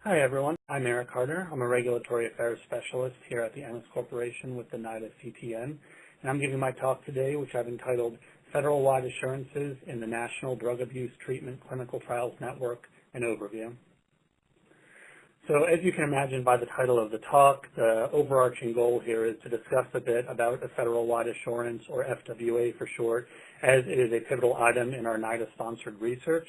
Hi everyone, I'm Eric Hardter. I'm a Regulatory Affairs Specialist here at the Emmes Corporation with the NIDA CTN, and I'm giving my talk today, which I've entitled Federalwide Assurances in the National Drug Abuse Treatment Clinical Trials Network, an Overview. So as you can imagine by the title of the talk, the overarching goal here is to discuss a bit about a Federalwide Assurance, or FWA for short, as it is a pivotal item in our NIDA-sponsored research.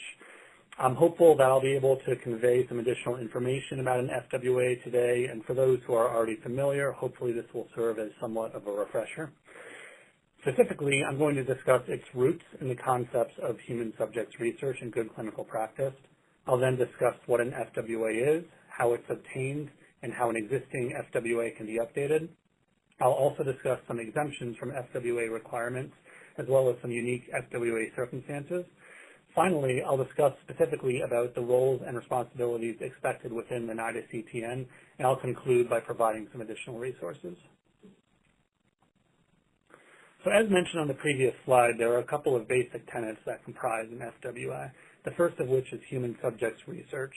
I'm hopeful that I'll be able to convey some additional information about an FWA today, and for those who are already familiar, hopefully this will serve as somewhat of a refresher. Specifically, I'm going to discuss its roots in the concepts of human subjects research and good clinical practice. I'll then discuss what an FWA is, how it's obtained, and how an existing FWA can be updated. I'll also discuss some exemptions from FWA requirements, as well as some unique FWA circumstances. Finally, I'll discuss specifically about the roles and responsibilities expected within the NIDA CTN, and I'll conclude by providing some additional resources. So as mentioned on the previous slide, there are a couple of basic tenets that comprise an FWA, the first of which is human subjects research.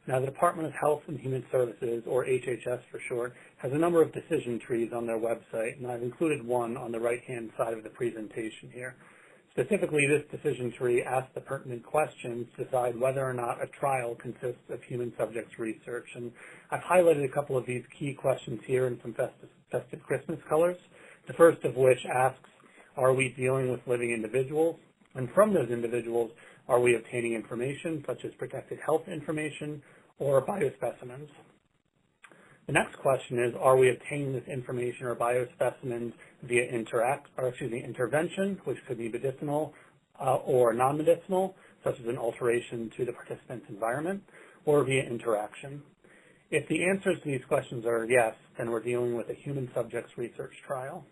Now, the Department of Health and Human Services, or HHS for short, has a number of decision trees on their website, and I've included one on the right-hand side of the presentation here. Specifically, this decision tree asks the pertinent questions to decide whether or not a trial consists of human subjects research. And I've highlighted a couple of these key questions here in some festive Christmas colors. The first of which asks, are we dealing with living individuals? And from those individuals, are we obtaining information such as protected health information or biospecimens? The next question is, are we obtaining this information or biospecimens via intervention, which could be medicinal or non-medicinal, such as an alteration to the participant's environment, or via interaction? If the answers to these questions are yes, then we're dealing with a human subjects research trial.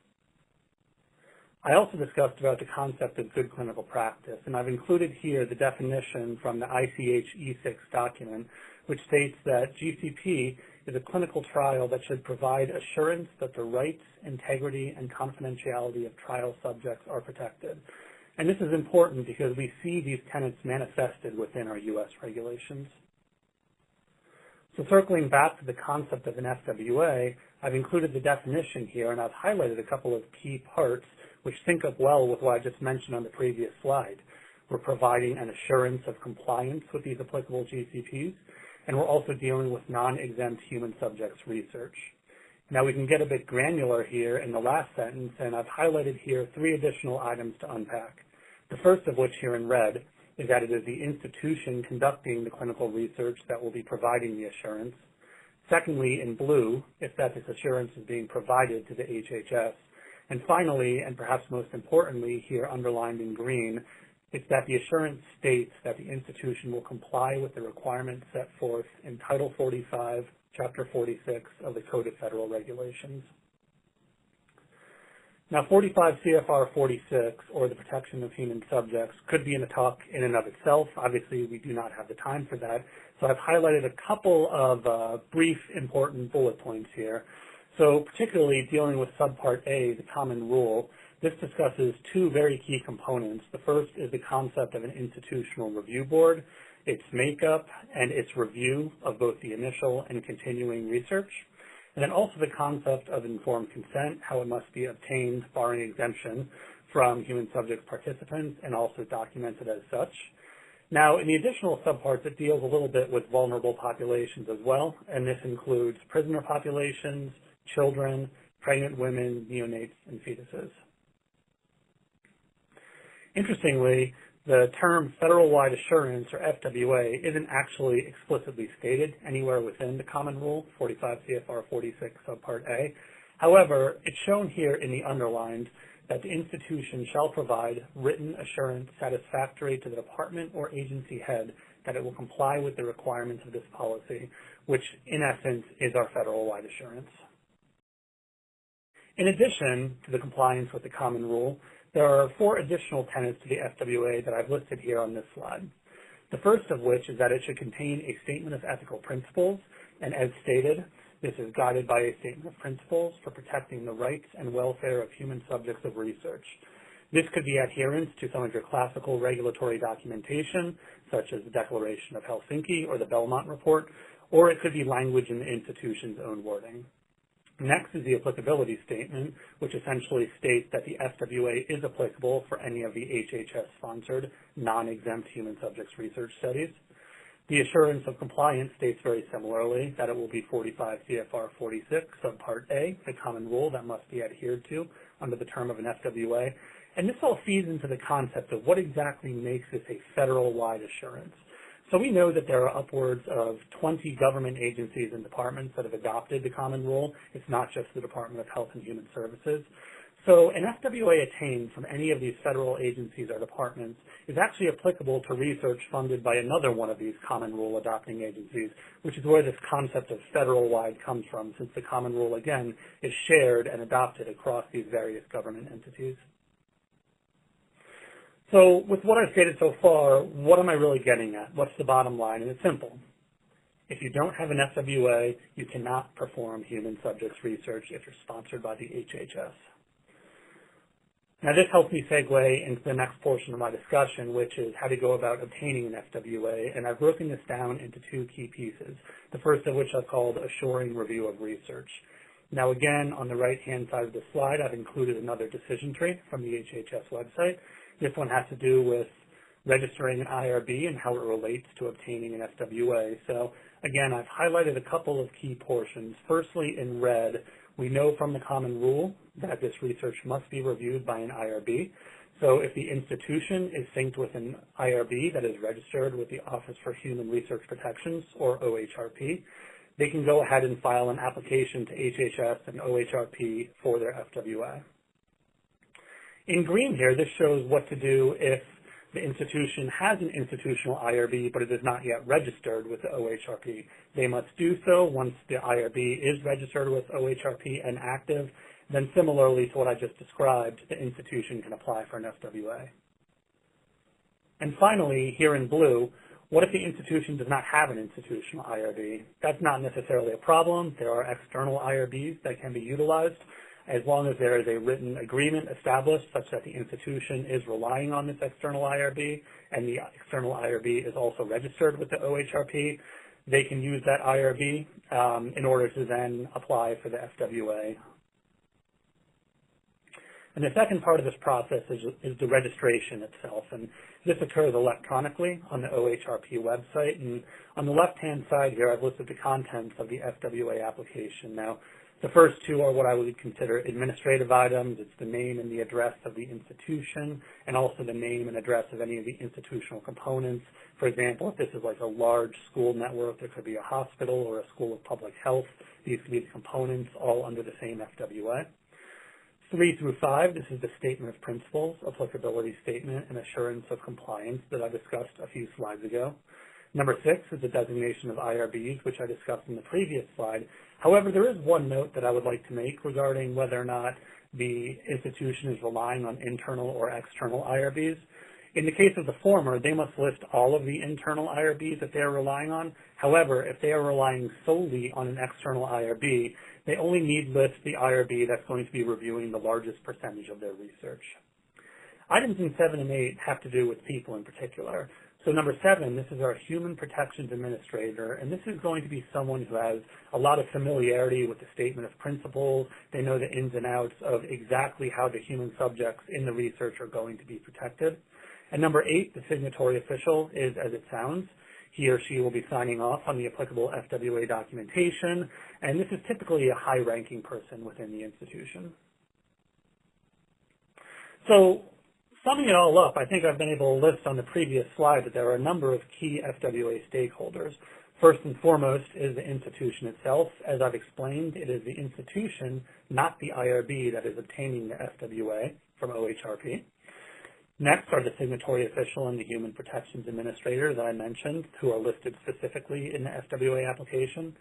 I also discussed about the concept of good clinical practice, and I've included here the definition from the ICH E6 document, which states that GCP is a clinical trial that should provide assurance that the rights, integrity, and confidentiality of trial subjects are protected. And this is important because we see these tenets manifested within our U.S. regulations. So circling back to the concept of an FWA, I've included the definition here, and I've highlighted a couple of key parts which sync up well with what I just mentioned on the previous slide. We're providing an assurance of compliance with these applicable GCPs, and we're also dealing with non-exempt human subjects research. Now we can get a bit granular here in the last sentence, and I've highlighted here 3 additional items to unpack. The first of which here in red is that it is the institution conducting the clinical research that will be providing the assurance. Secondly, in blue, if that this assurance is being provided to the HHS. And finally, and perhaps most importantly here underlined in green, it's that the assurance states that the institution will comply with the requirements set forth in Title 45, Chapter 46 of the Code of Federal Regulations. Now, 45 CFR 46, or the protection of human subjects, could be in a talk in and of itself. Obviously, we do not have the time for that. So I've highlighted a couple of brief, important bullet points here. So particularly dealing with Subpart A, the common rule, this discusses 2 very key components. The first is the concept of an institutional review board, its makeup, and its review of both the initial and continuing research. And then also the concept of informed consent, how it must be obtained, barring exemption, from human subject participants and also documented as such. Now, in the additional subparts, it deals a little bit with vulnerable populations as well, and this includes prisoner populations, children, pregnant women, neonates, and fetuses. Interestingly, the term Federal-Wide Assurance, or FWA, isn't actually explicitly stated anywhere within the common rule, 45 CFR 46 subpart A. However, it's shown here in the underlined that the institution shall provide written assurance satisfactory to the department or agency head that it will comply with the requirements of this policy, which in essence is our Federal-Wide Assurance. In addition to the compliance with the common rule, there are 4 additional tenets to the FWA that I've listed here on this slide. The first of which is that it should contain a statement of ethical principles, and as stated, this is guided by a statement of principles for protecting the rights and welfare of human subjects of research. This could be adherence to some of your classical regulatory documentation, such as the Declaration of Helsinki or the Belmont Report, or it could be language in the institution's own wording. Next is the applicability statement, which essentially states that the FWA is applicable for any of the HHS-sponsored, non-exempt human subjects research studies. The assurance of compliance states very similarly that it will be 45 CFR 46, subpart A, the common rule that must be adhered to under the term of an FWA. And this all feeds into the concept of what exactly makes this a federal-wide assurance. So we know that there are upwards of 20 government agencies and departments that have adopted the common rule. It's not just the Department of Health and Human Services. So an FWA attained from any of these federal agencies or departments is actually applicable to research funded by another one of these common rule adopting agencies, which is where this concept of federal-wide comes from, since the common rule, again, is shared and adopted across these various government entities. So with what I've stated so far, what am I really getting at? What's the bottom line? And it's simple. If you don't have an FWA, you cannot perform human subjects research if you're sponsored by the HHS. Now this helps me segue into the next portion of my discussion, which is how to go about obtaining an FWA, and I've broken this down into two key pieces, the first of which I've called assuring review of research. Now again, on the right-hand side of the slide, I've included another decision tree from the HHS website. This one has to do with registering an IRB and how it relates to obtaining an FWA. So again, I've highlighted a couple of key portions. Firstly, in red, we know from the common rule that this research must be reviewed by an IRB. So if the institution is synced with an IRB that is registered with the Office for Human Research Protections, or OHRP, they can go ahead and file an application to HHS and OHRP for their FWA. In green here, this shows what to do if the institution has an institutional IRB, but it is not yet registered with the OHRP. They must do so once the IRB is registered with OHRP and active. Then similarly to what I just described, the institution can apply for an FWA. And finally, here in blue, what if the institution does not have an institutional IRB? That's not necessarily a problem. There are external IRBs that can be utilized, as long as there is a written agreement established such that the institution is relying on this external IRB and the external IRB is also registered with the OHRP. They can use that IRB in order to then apply for the FWA. And the second part of this process is the registration itself, and this occurs electronically on the OHRP website. And on the left-hand side here, I've listed the contents of the FWA application. Now, the first two are what I would consider administrative items. It's the name and the address of the institution, and also the name and address of any of the institutional components. For example, if this is like a large school network, there could be a hospital or a school of public health. These could be the components all under the same FWA. 3 through 5, this is the statement of principles, applicability statement, and assurance of compliance that I discussed a few slides ago. Number 6 is the designation of IRBs, which I discussed in the previous slide. However, there is one note that I would like to make regarding whether or not the institution is relying on internal or external IRBs. In the case of the former, they must list all of the internal IRBs that they are relying on. However, if they are relying solely on an external IRB, they only need list the IRB that's going to be reviewing the largest percentage of their research. Items in 7 and 8 have to do with people in particular. So number 7, this is our Human Protections Administrator, and this is going to be someone who has a lot of familiarity with the statement of principles. They know the ins and outs of exactly how the human subjects in the research are going to be protected. And number 8, the signatory official is as it sounds. He or she will be signing off on the applicable FWA documentation, and this is typically a high-ranking person within the institution. So, summing it all up, I think I've been able to list on the previous slide that there are a number of key FWA stakeholders. First and foremost is the institution itself. As I've explained, it is the institution, not the IRB, that is obtaining the FWA from OHRP. Next are the signatory official and the Human Protections Administrator that I mentioned, who are listed specifically in the FWA application.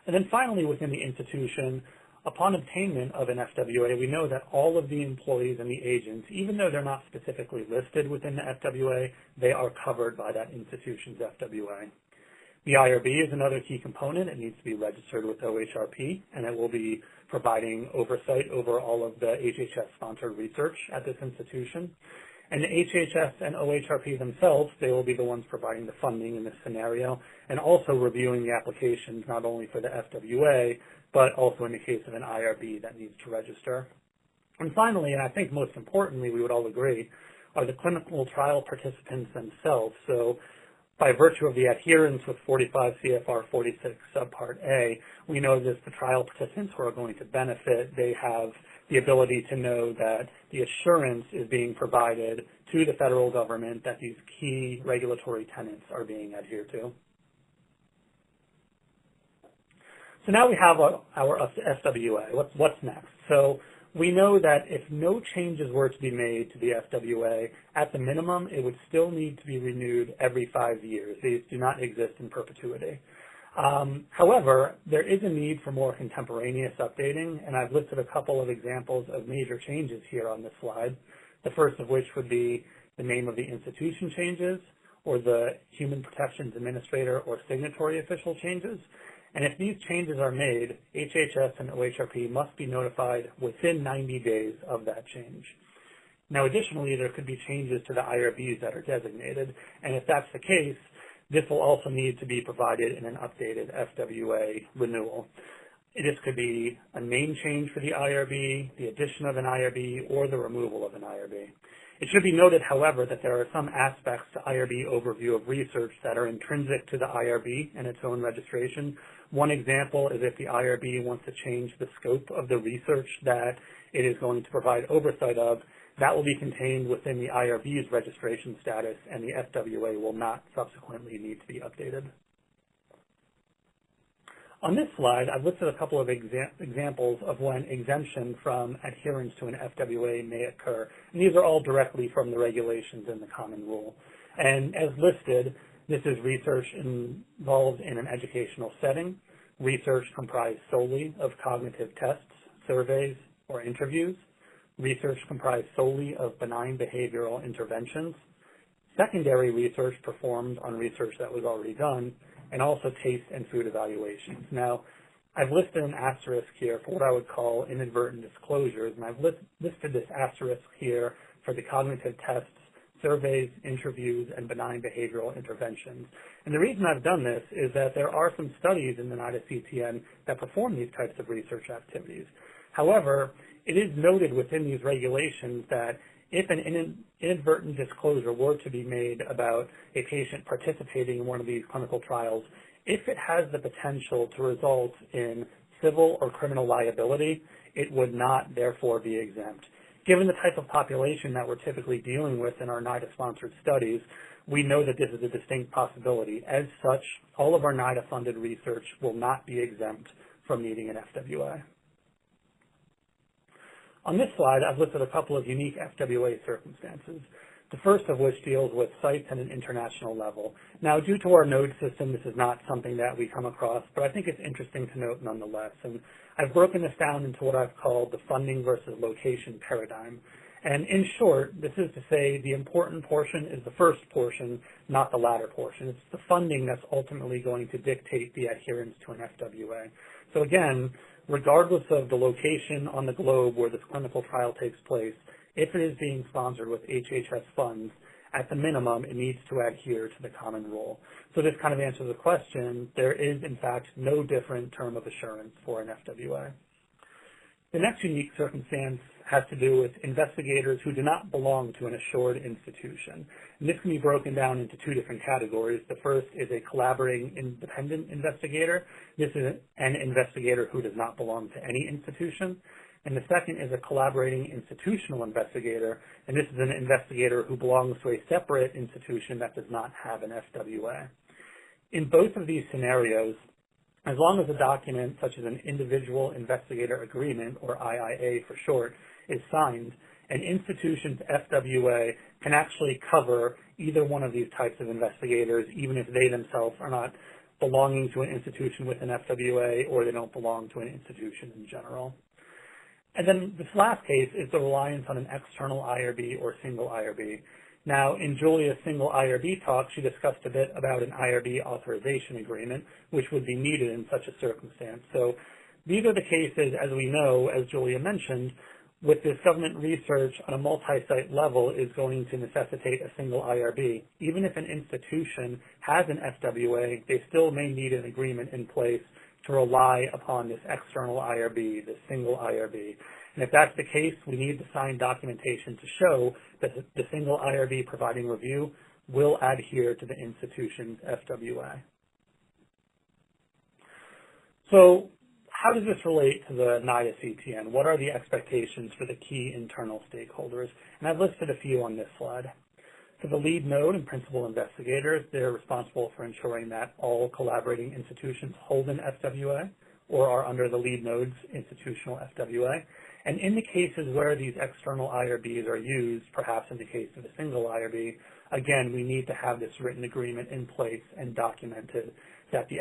And then finally, within the institution, upon obtainment of an FWA, we know that all of the employees and the agents, even though they're not specifically listed within the FWA, they are covered by that institution's FWA. The IRB is another key component. It needs to be registered with OHRP, and it will be providing oversight over all of the HHS-sponsored research at this institution. And the HHS and OHRP themselves, they will be the ones providing the funding in this scenario, and also reviewing the applications not only for the FWA, but also in the case of an IRB that needs to register. And finally, and I think most importantly, we would all agree, are the clinical trial participants themselves. So by virtue of the adherence with 45 CFR 46 subpart A, we know that the trial participants who are going to benefit, they have the ability to know that the assurance is being provided to the federal government that these key regulatory tenets are being adhered to. So now we have our FWA. What's next? So we know that if no changes were to be made to the FWA, at the minimum, it would still need to be renewed every 5 years. These do not exist in perpetuity. However, there is a need for more contemporaneous updating, and I've listed a couple of examples of major changes here on this slide, the first of which would be the name of the institution changes, or the Human Protections Administrator or signatory official changes. And if these changes are made, HHS and OHRP must be notified within 90 days of that change. Now, additionally, there could be changes to the IRBs that are designated, and if that's the case, this will also need to be provided in an updated FWA renewal. This could be a name change for the IRB, the addition of an IRB, or the removal of an IRB. It should be noted, however, that there are some aspects to IRB overview of research that are intrinsic to the IRB and its own registration. One example is if the IRB wants to change the scope of the research that it is going to provide oversight of, that will be contained within the IRB's registration status, and the FWA will not subsequently need to be updated. On this slide, I've listed a couple of examples of when exemption from adherence to an FWA may occur. And these are all directly from the regulations in the Common Rule. And as listed, this is research involved in an educational setting, research comprised solely of cognitive tests, surveys, or interviews, research comprised solely of benign behavioral interventions, secondary research performed on research that was already done, and also taste and food evaluations. Now, I've listed an asterisk here for what I would call inadvertent disclosures, and I've listed this asterisk here for the cognitive tests, surveys, interviews, and benign behavioral interventions. And the reason I've done this is that there are some studies in the NIDA CTN that perform these types of research activities. However, it is noted within these regulations that if an inadvertent disclosure were to be made about a patient participating in one of these clinical trials, if it has the potential to result in civil or criminal liability, it would not therefore be exempt. Given the type of population that we're typically dealing with in our NIDA-sponsored studies, we know that this is a distinct possibility. As such, all of our NIDA-funded research will not be exempt from needing an FWA. On this slide, I've listed a couple of unique FWA circumstances, the first of which deals with sites at an international level. Now, due to our node system, this is not something that we come across, but I think it's interesting to note nonetheless. And I've broken this down into what I've called the funding versus location paradigm. And in short, this is to say the important portion is the first portion, not the latter portion. It's the funding that's ultimately going to dictate the adherence to an FWA. So again, regardless of the location on the globe where this clinical trial takes place, if it is being sponsored with HHS funds, at the minimum, it needs to adhere to the Common Rule. So this kind of answers the question. There is, in fact, no different term of assurance for an FWA. The next unique circumstance has to do with investigators who do not belong to an assured institution. And this can be broken down into two different categories. The first is a collaborating independent investigator. This is an investigator who does not belong to any institution. And the second is a collaborating institutional investigator, and this is an investigator who belongs to a separate institution that does not have an FWA. In both of these scenarios, as long as a document such as an individual investigator agreement, or IIA for short, is signed, an institution's FWA can actually cover either one of these types of investigators, even if they themselves are not belonging to an institution with an FWA or they don't belong to an institution in general. And then this last case is the reliance on an external IRB or single IRB. Now, in Julia's single IRB talk, she discussed a bit about an IRB authorization agreement, which would be needed in such a circumstance. So these are the cases, as we know, as Julia mentioned, with this government research on a multi-site level is going to necessitate a single IRB. Even if an institution has an FWA, they still may need an agreement in place to rely upon this external IRB, this single IRB. And if that's the case, we need to sign documentation to show that the single IRB providing review will adhere to the institution's FWA. So how does this relate to the NIDA CTN? What are the expectations for the key internal stakeholders? And I've listed a few on this slide. For the lead node and principal investigators, they're responsible for ensuring that all collaborating institutions hold an FWA or are under the lead node's institutional FWA. And in the cases where these external IRBs are used, perhaps in the case of a single IRB, again, we need to have this written agreement in place and documented that the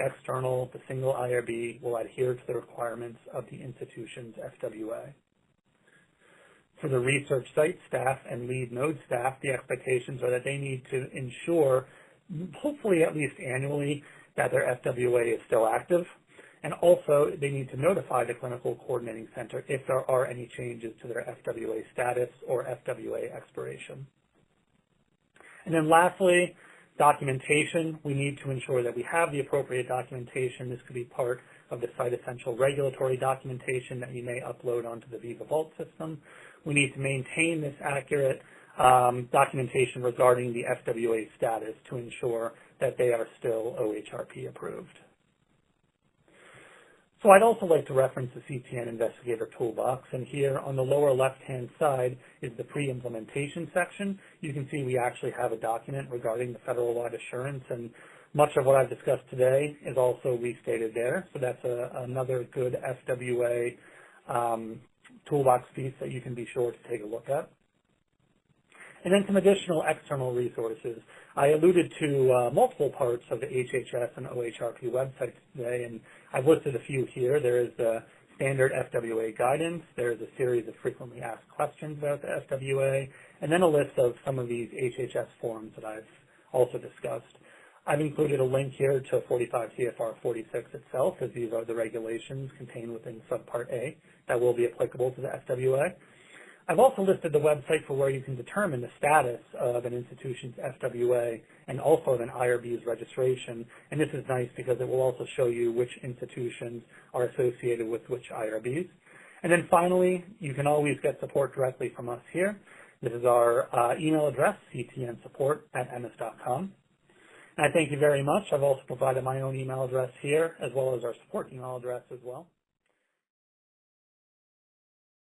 single IRB will adhere to the requirements of the institution's FWA. For the research site staff and lead node staff, the expectations are that they need to ensure, hopefully at least annually, that their FWA is still active. And also, they need to notify the Clinical Coordinating Center if there are any changes to their FWA status or FWA expiration. And then lastly, documentation. We need to ensure that we have the appropriate documentation. This could be part of the Site Essential regulatory documentation that you may upload onto the Viva Vault system. We need to maintain this accurate documentation regarding the FWA status to ensure that they are still OHRP approved. So I'd also like to reference the CTN Investigator Toolbox, and here on the lower left-hand side is the Pre-Implementation Section. You can see we actually have a document regarding the Federalwide Assurance, and much of what I've discussed today is also restated there. So that's another good FWA toolbox piece that you can be sure to take a look at. And then some additional external resources. I alluded to multiple parts of the HHS and OHRP websites today, and I've listed a few here. There is the standard FWA guidance. There is a series of frequently asked questions about the FWA, and then a list of some of these HHS forms that I've also discussed. I've included a link here to 45 CFR 46 itself, as these are the regulations contained within Subpart A that will be applicable to the FWA. I've also listed the website for where you can determine the status of an institution's FWA and also of an IRB's registration. And this is nice because it will also show you which institutions are associated with which IRBs. And then finally, you can always get support directly from us here. This is our email address, ctnsupport@emmes.com. And I thank you very much. I've also provided my own email address here as well as our support email address as well.